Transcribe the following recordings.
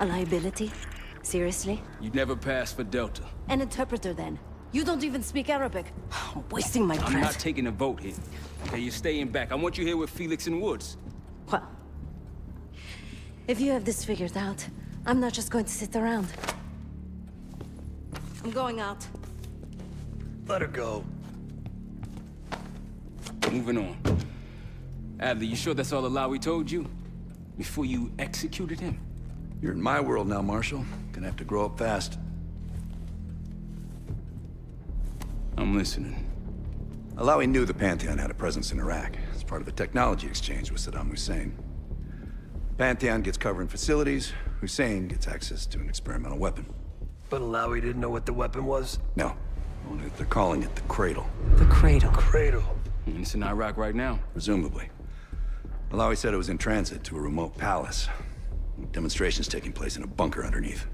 A liability? Seriously? You never passed for Delta. An interpreter, then. You don't even speak Arabic. I'm wasting my breath. I'm not taking a vote here. Okay, you're staying back. I want you here with Felix and Woods. Well, if you have this figured out, I'm not just going to sit around. I'm going out. Let her go. Moving on. Adler, you sure that's all Alawi told you? Before you executed him? You're in my world now, Marshal. Gonna have to grow up fast. I'm listening. Alawi knew the Pantheon had a presence in Iraq. It's part of a technology exchange with Saddam Hussein. Pantheon gets cover in facilities. Hussein gets access to an experimental weapon. But Alawi didn't know what the weapon was? No. Only that they're calling it the Cradle. The Cradle. Cradle. It's in Iraq right now. Presumably. Alawi said it was in transit to a remote palace. Demonstrations taking place in a bunker underneath.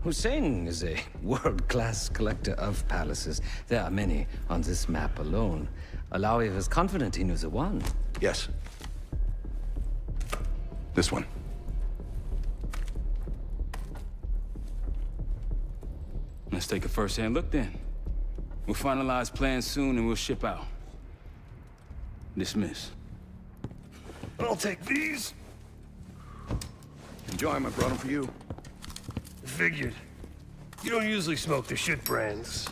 Hussein is a world-class collector of palaces. There are many on this map alone. Alawi was confident he knew the one. Yes. This one. Let's take a first-hand look then. We'll finalize plans soon and we'll ship out. Dismiss. I'll take these. Enjoy them, I brought them for you. Figured. You don't usually smoke the shit brands.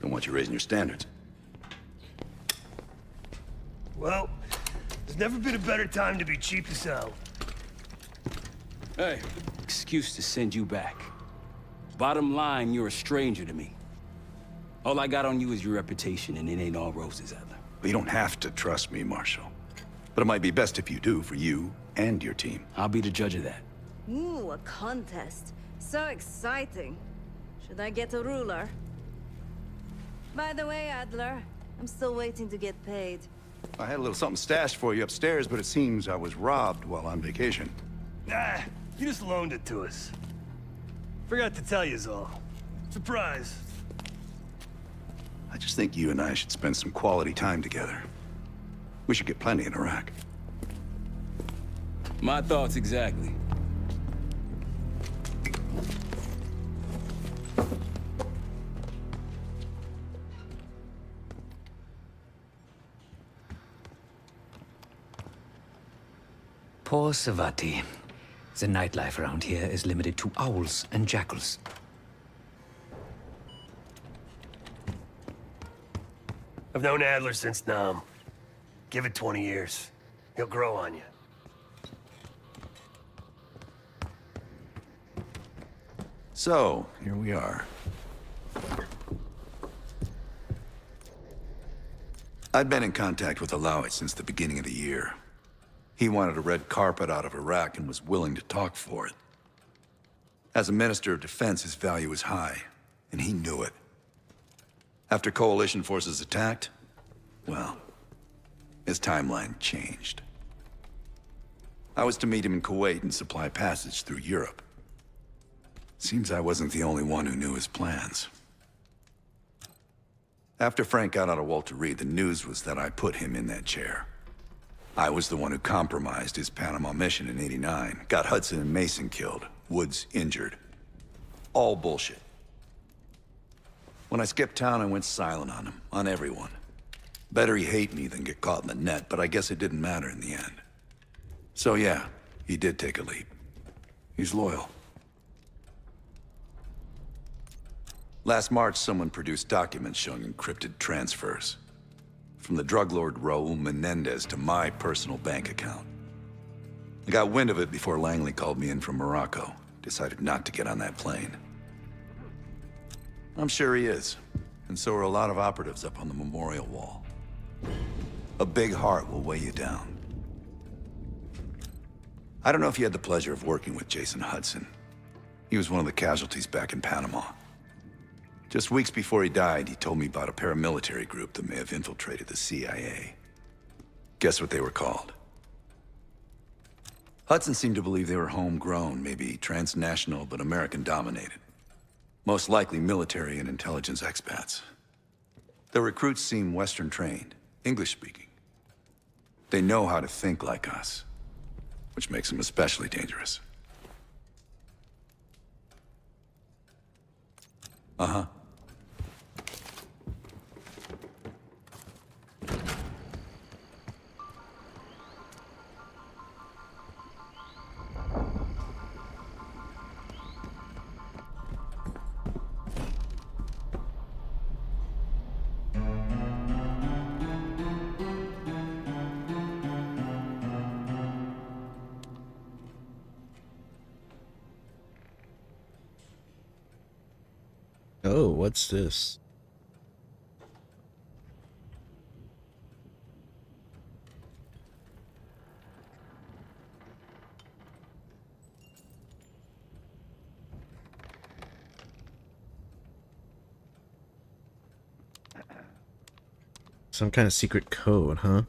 Don't want you raising your standards. Well, there's never been a better time to be cheap as hell. Hey, excuse to send you back. Bottom line, you're a stranger to me. All I got on you is your reputation, and it ain't all roses, Adler. But you don't have to trust me, Marshal. But it might be best if you do, for you and your team. I'll be the judge of that. Ooh, a contest. So exciting. Should I get a ruler? By the way, Adler, I'm still waiting to get paid. I had a little something stashed for you upstairs, but it seems I was robbed while on vacation. Nah, you just loaned it to us. Forgot to tell you all. Surprise. I just think you and I should spend some quality time together. We should get plenty in Iraq. My thoughts exactly. Poor Savati. The nightlife around here is limited to owls and jackals. I've known Adler since Nam. Give it 20 years. He'll grow on you. So, here we are. I'd been in contact with Alawi since the beginning of the year. He wanted a red carpet out of Iraq and was willing to talk for it. As a Minister of Defense, his value was high, and he knew it. After coalition forces attacked, well, his timeline changed. I was to meet him in Kuwait and supply passage through Europe. Seems I wasn't the only one who knew his plans. After Frank got out of Walter Reed, the news was that I put him in that chair. I was the one who compromised his Panama mission in '89, got Hudson and Mason killed, Woods injured. All bullshit. When I skipped town, I went silent on him, on everyone. Better he hate me than get caught in the net, but I guess it didn't matter in the end. So yeah, he did take a leap. He's loyal. Last March, someone produced documents showing encrypted transfers. From the drug lord Raul Menendez to my personal bank account. I got wind of it before Langley called me in from Morocco. Decided not to get on that plane. I'm sure he is. And so are a lot of operatives up on the memorial wall. A big heart will weigh you down. I don't know if you had the pleasure of working with Jason Hudson. He was one of the casualties back in Panama. Just weeks before he died, he told me about a paramilitary group that may have infiltrated the CIA. Guess what they were called? Hudson seemed to believe they were homegrown, maybe transnational, but American-dominated. Most likely military and intelligence expats. Their recruits seem Western-trained, English-speaking. They know how to think like us, which makes them especially dangerous. Uh-huh. Oh, what's this? Some kind of secret code, huh?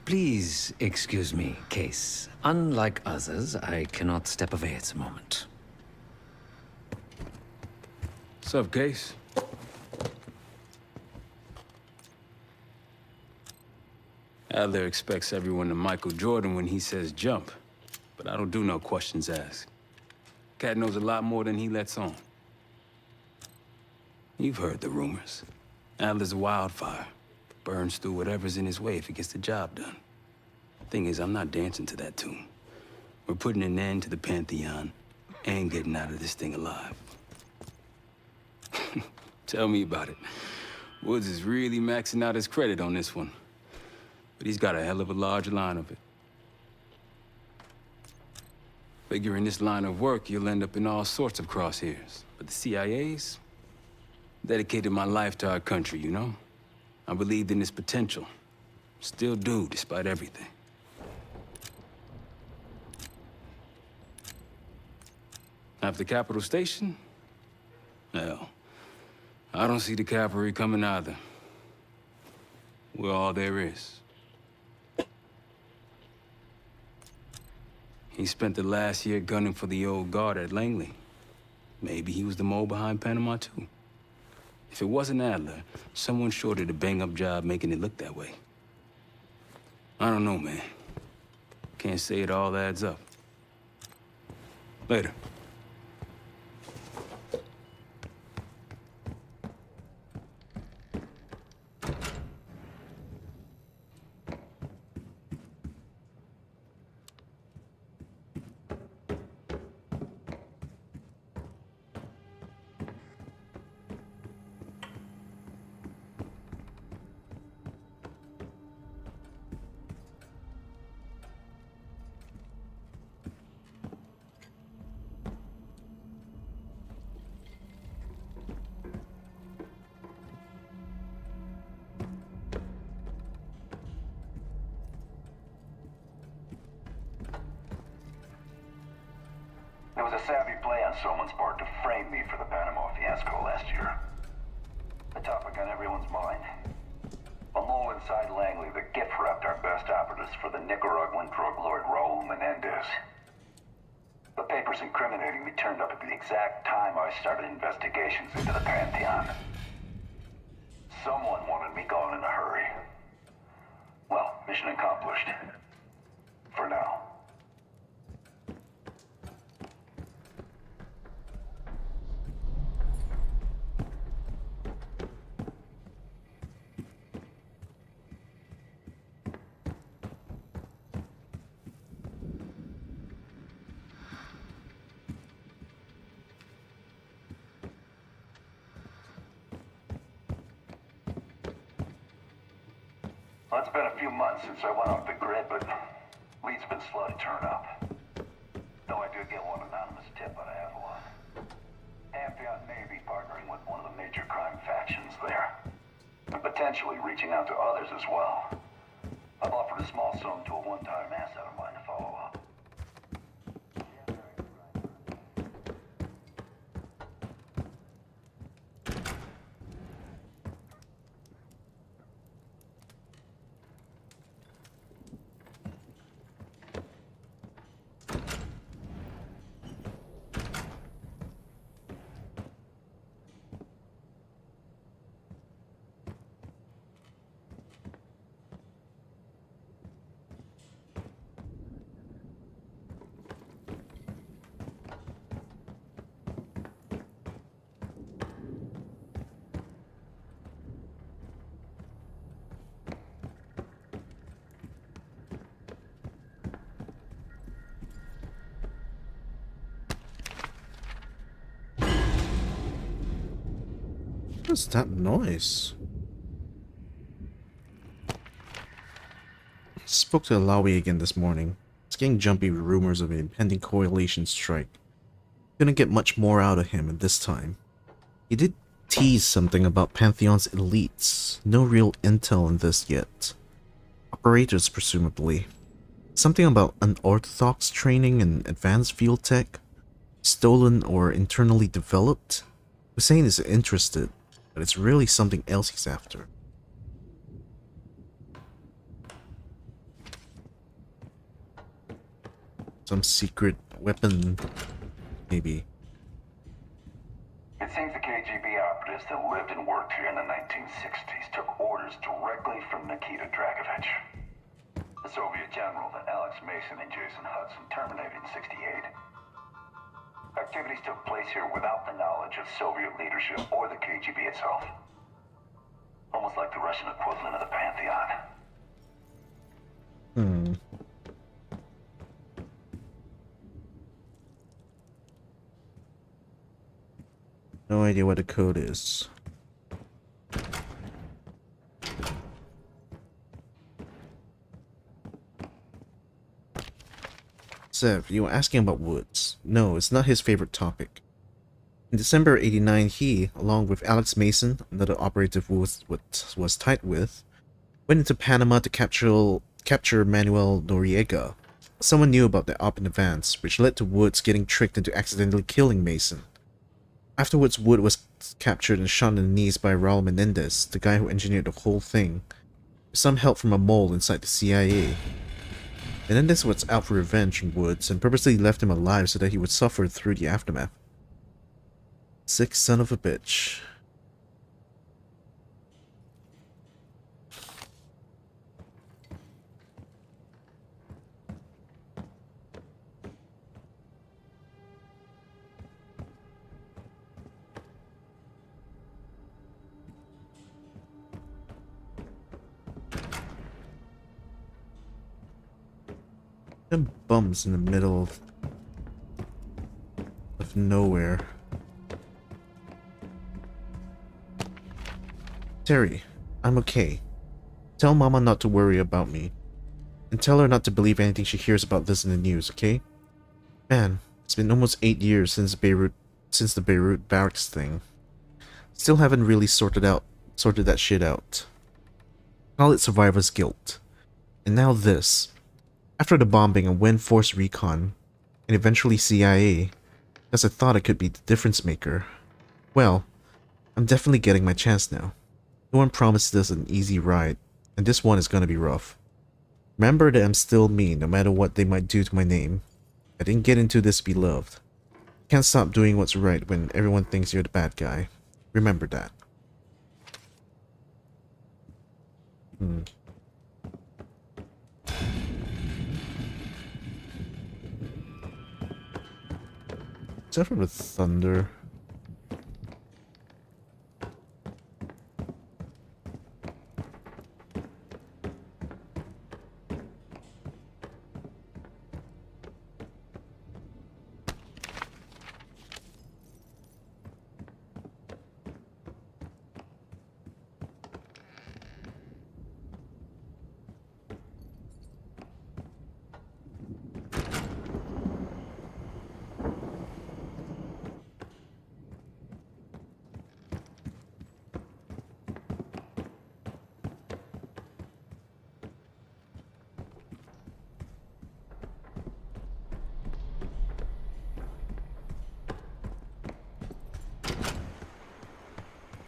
Please excuse me, Case. Unlike others, I cannot step away at the moment. What's up, Case? Adler expects everyone to Michael Jordan when he says jump, but I don't do no questions asked. Cat knows a lot more than he lets on. You've heard the rumors. Adler's a wildfire. Burns through whatever's in his way if he gets the job done. Thing is, I'm not dancing to that tune. We're putting an end to the Pantheon and getting out of this thing alive. Tell me about it. Woods is really maxing out his credit on this one. But he's got a hell of a large line of it. Figure in this line of work, you'll end up in all sorts of crosshairs. But the CIA's dedicated my life to our country, you know? I believed in its potential. Still do, despite everything. After Capital Station? Hell, I don't see the cavalry coming either. We're all there is. He spent the last year gunning for the old guard at Langley. Maybe he was the mole behind Panama, too. If it wasn't Adler, someone sure did a bang-up job making it look that way. I don't know, man. Can't say it all adds up. Later. It was a savvy play on someone's part to frame me for the Panama fiasco last year. The topic on everyone's mind. A mole inside Langley that gift-wrapped our best operatives for the Nicaraguan drug lord Raul Menendez. The papers incriminating me turned up at the exact time I started investigations into the Pantheon. Someone wanted me gone in a hurry. Well, mission accomplished. For now. Well, it's been a few months since I went off the grid, but leads been slow to turn up. Though I did get one anonymous tip out of Avalon. Pantheon may be partnering with one of the major crime factions there. And potentially reaching out to others as well. I've offered a small sum to a one-time asset of mine to follow up. What's that noise? Spoke to Alawi again this morning. It's getting jumpy with rumors of an impending coalition strike. Couldn't get much more out of him at this time. He did tease something about Pantheon's elites. No real intel on this yet. Operators, presumably. Something about unorthodox training and advanced field tech. Stolen or internally developed. Hussein is interested, but it's really something else he's after. Some secret weapon, maybe. It seems the KGB operatives that lived and worked here in the 1960s took orders directly from Nikita Dragovich, the Soviet general that Alex Mason and Jason Hudson terminated in '68. Activities took place here without the knowledge of Soviet leadership or the KGB itself. Almost like the Russian equivalent of the Pantheon. No idea what the code is. Zev, you were asking about Woods. No, it's not his favorite topic. In December '89, he, along with Alex Mason, another operative Woods was tight with, went into Panama to capture Manuel Noriega. Someone knew about the op in advance, which led to Woods getting tricked into accidentally killing Mason. Afterwards, Wood was captured and shot in the knees by Raul Menendez, the guy who engineered the whole thing, with some help from a mole inside the CIA. Menendez was out for revenge on Woods and purposely left him alive so that he would suffer through the aftermath. Sick son of a bitch. Them bums in the middle of nowhere. Terry, I'm okay. Tell Mama not to worry about me. And tell her not to believe anything she hears about this in the news, okay? Man, it's been almost 8 years since the Beirut barracks thing. Still haven't really sorted that shit out. Call it survivor's guilt. And now this. After the bombing and when Force Recon, and eventually CIA, because I thought I could be the difference maker. Well, I'm definitely getting my chance now. No one promised us an easy ride, and this one is gonna be rough. Remember that I'm still me, no matter what they might do to my name. I didn't get into this to be loved. Can't stop doing what's right when everyone thinks you're the bad guy. Remember that. Is that from the thunder?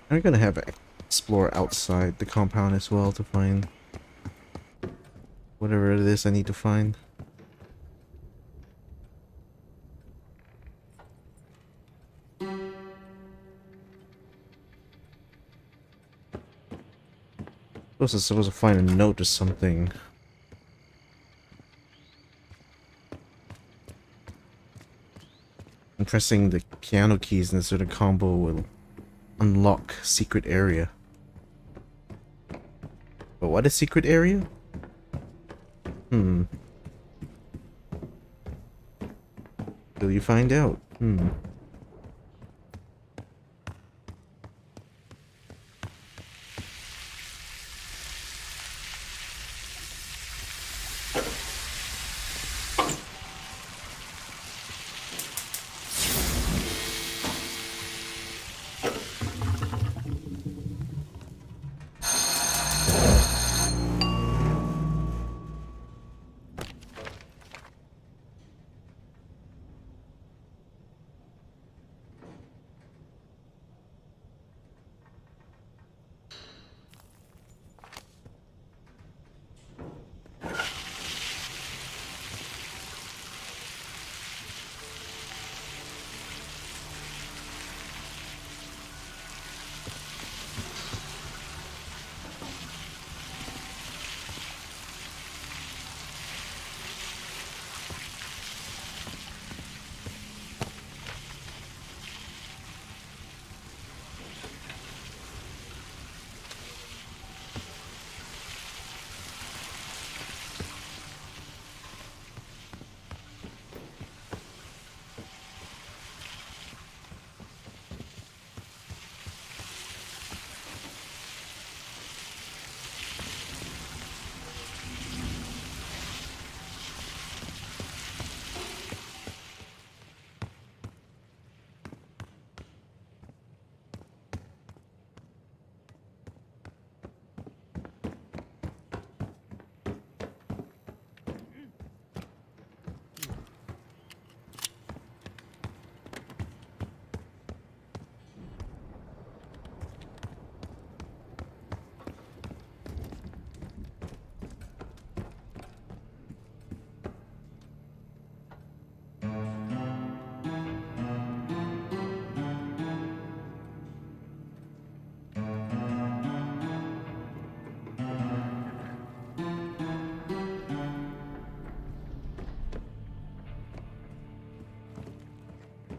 I'm gonna have explore outside the compound as well to find whatever it is I need to find. Supposed to find a note or something. And pressing the piano keys in a certain combo will unlock secret area. But what is secret area? Will you find out?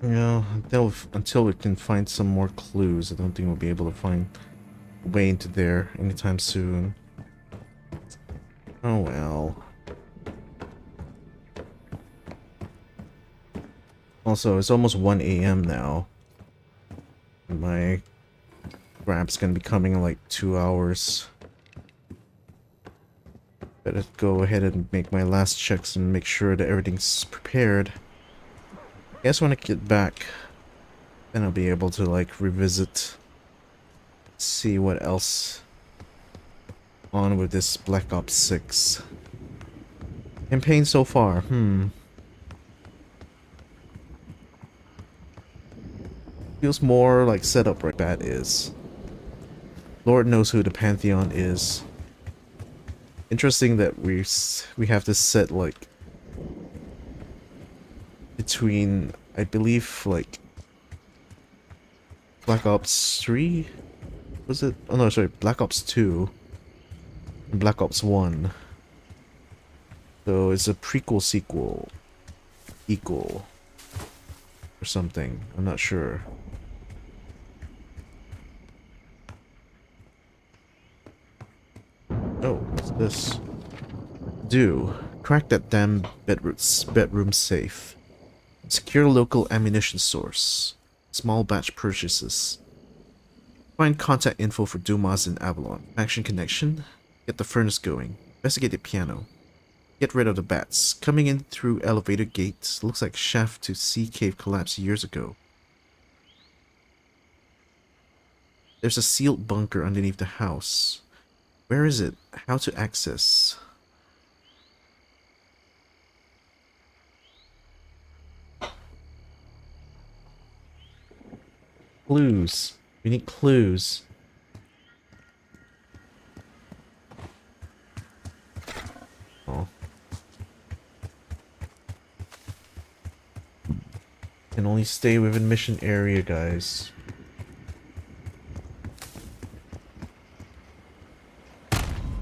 Yeah, until we can find some more clues, I don't think we'll be able to find a way into there anytime soon. Oh well. Also, it's almost 1 a.m. now. My grab's gonna be coming in like 2 hours. Better go ahead and make my last checks and make sure that everything's prepared. I guess when I get back, then I'll be able to like revisit, see what else on with this Black Ops 6 campaign so far. Feels more like setup like that is. Lord knows who the Pantheon is. Interesting that we have this set like between, I believe, like Black Ops 3? Was it? Oh no, sorry, Black Ops 2 and Black Ops 1. So it's a prequel sequel equal or something. I'm not sure. Oh, what's this? Crack that damn bedroom safe. Secure local ammunition source. Small batch purchases. Find contact info for Dumas in Avalon. Action connection. Get the furnace going. Investigate the piano. Get rid of the bats. Coming in through elevator gates. Looks like shaft to sea cave collapsed years ago. There's a sealed bunker underneath the house. Where is it? How to access? Clues. We need clues. Oh. Can only stay within mission area, guys.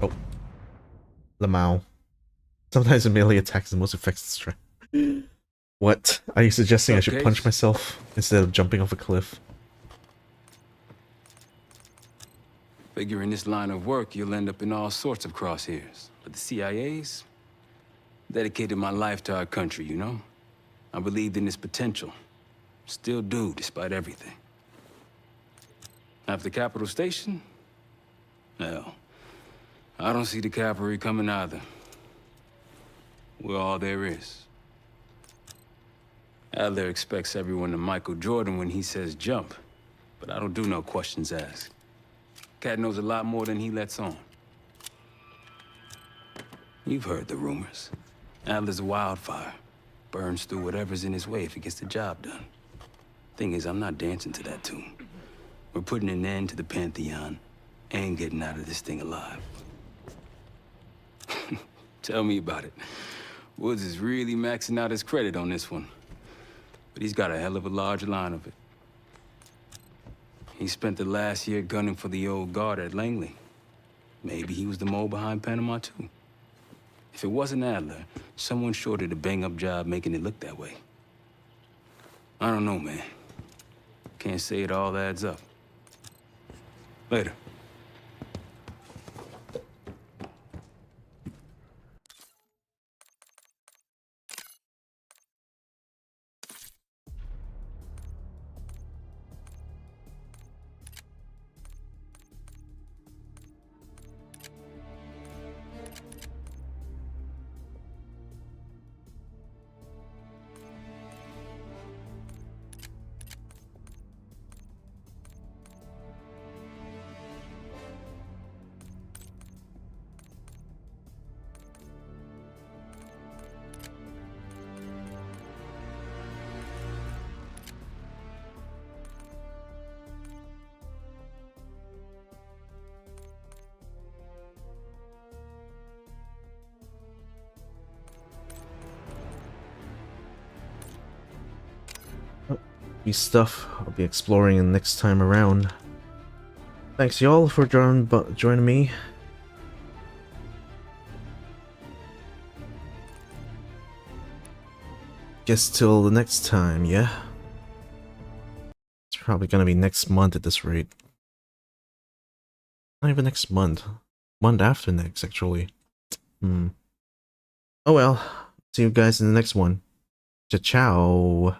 Oh. Lamau. Sometimes a melee attack is the most effective strike. What? Are you suggesting I should punch myself instead of jumping off a cliff? Figure in this line of work, you'll end up in all sorts of crosshairs. But the CIA's dedicated my life to our country, you know? I believed in its potential. Still do, despite everything. After Capital Station? Hell, I don't see the cavalry coming either. We're all there is. Adler expects everyone to Michael Jordan when he says jump, but I don't do no questions asked. Cat knows a lot more than he lets on. You've heard the rumors. Adler's a wildfire. Burns through whatever's in his way if he gets the job done. Thing is, I'm not dancing to that tune. We're putting an end to the Pantheon and getting out of this thing alive. Tell me about it. Woods is really maxing out his credit on this one. But he's got a hell of a large line of it. He spent the last year gunning for the old guard at Langley. Maybe he was the mole behind Panama, too. If it wasn't Adler, someone sure did a bang-up job making it look that way. I don't know, man. Can't say it all adds up. Later. Stuff I'll be exploring in next time around. Thanks y'all for joining me. Guess till the next time, yeah? It's probably gonna be next month at this rate. Not even next month. Month after next, actually. Oh well. See you guys in the next one. Ciao.